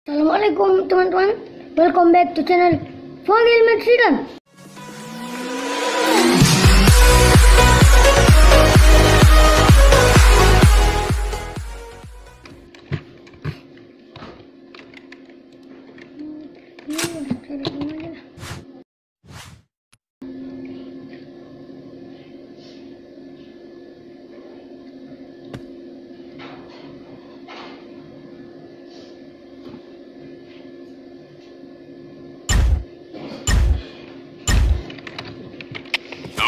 Assalamualaikum teman-teman, welcome back to channel Fagil Meszidan.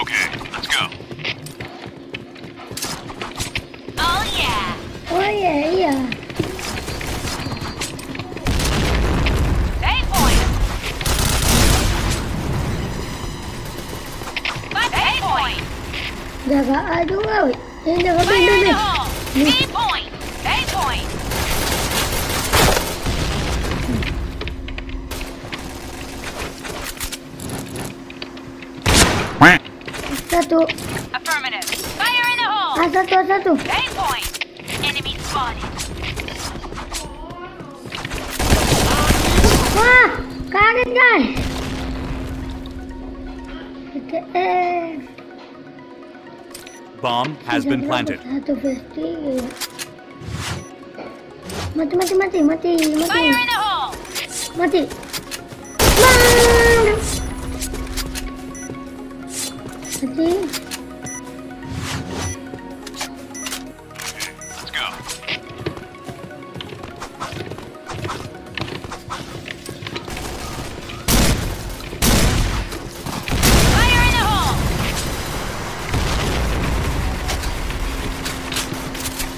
Okay, let's go. Oh yeah. Oh yeah. 8 points. 8 points. Jaga aduh awi. Ini jaga Fire pintu in the nih. hole. 3 points. 8 points. Satu. Affirmative. Fire in the hole. Satu. 8 points. Enemy spotted. Wah, kaget guys. Bomb has been planted. Satu pasti. Mati. Fire in the hole. Mati. Mati. Let's go. Fire in the hole.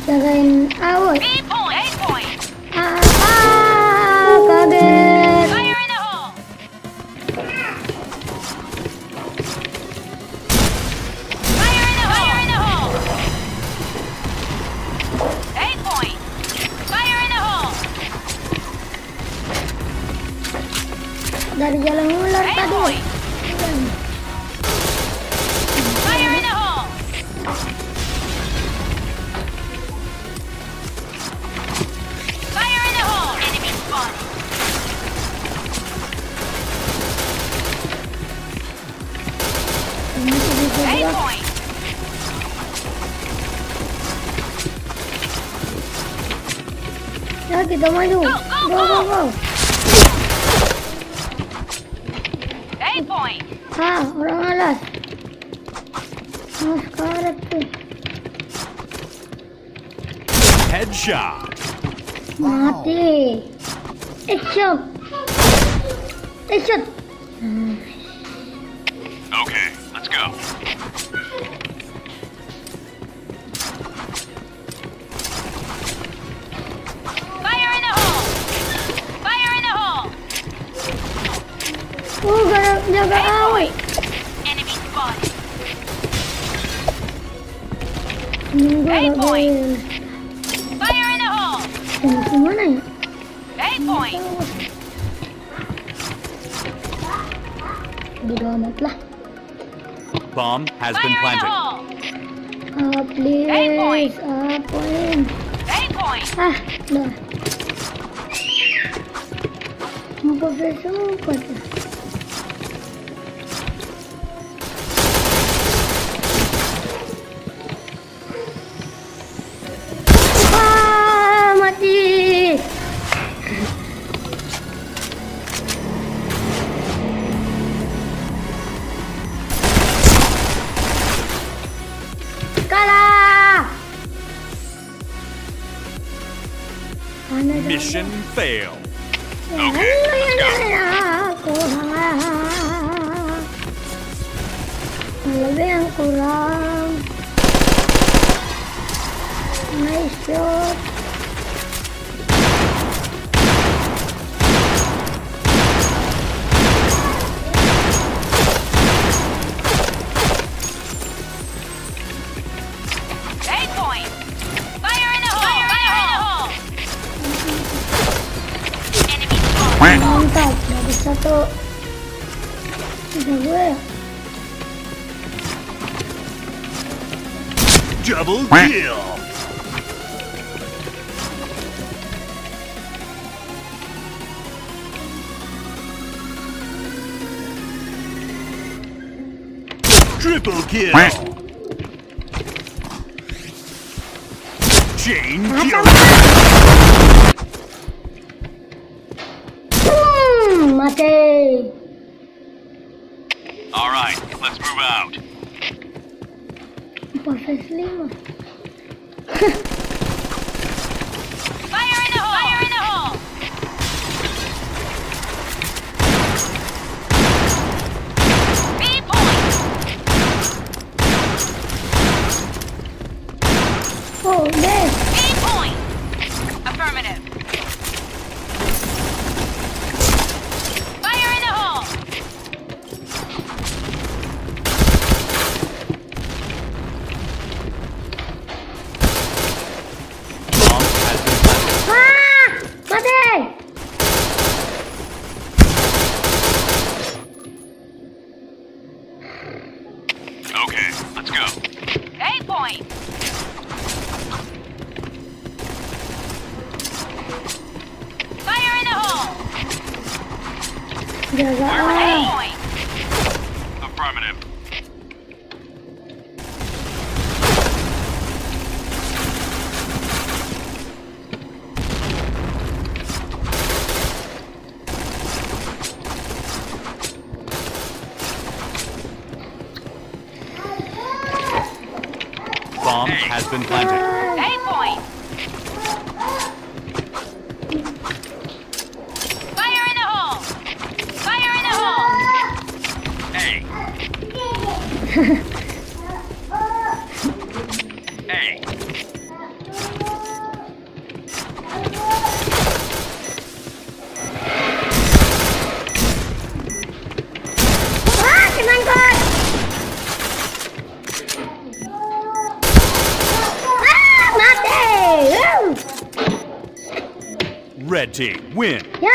Jagain awas. 8 points. Kaget. Fire in the hole. Fire in the hole. 8 points. Fire in the hole. Dari jalan ular 8 tadi. points. Fire in the hole. Fire in the hole. Enemy spotted. Masih bisa 8 gerak. points. Ya kita maju. Go. 8 points. Orang alas. Karet tuh. Headshot. Mati. Headshot. Okay, let's go. Fire in the hole. Fire in the hole. Jaga awi. Enemy spotted. Nunggu 8 points. lagi. Fire in the hole. Gimana ya? 8 points. Bodo amat lah. Bomb has been Fire in the planted. hole. Please. 8 points. Apain? 8 points. Dah. Apa besok tuh? Mati. Kalah. Mission failed. Okay, let's go. Lebih yang kurang. Nice shot. Mantap, dari satu. Bisa gue ya. Double kill. Triple kill. Chain kill. Mati. All right, let's move out. Proses 5. Fire in the hole! Fire in the hole! B point! Oh, yes. B point! Affirmative. Fire in the hole! Bomb has been planted. Ah! Mati. Okay, let's go. A point! Fire in the hole! Jaga A A. point! Affirmative. Bomb has been planted. A point! Fire in the hole! Fire in the hole! A. A. Ah, kenangkut. Ah, mati. Red team win. Ya.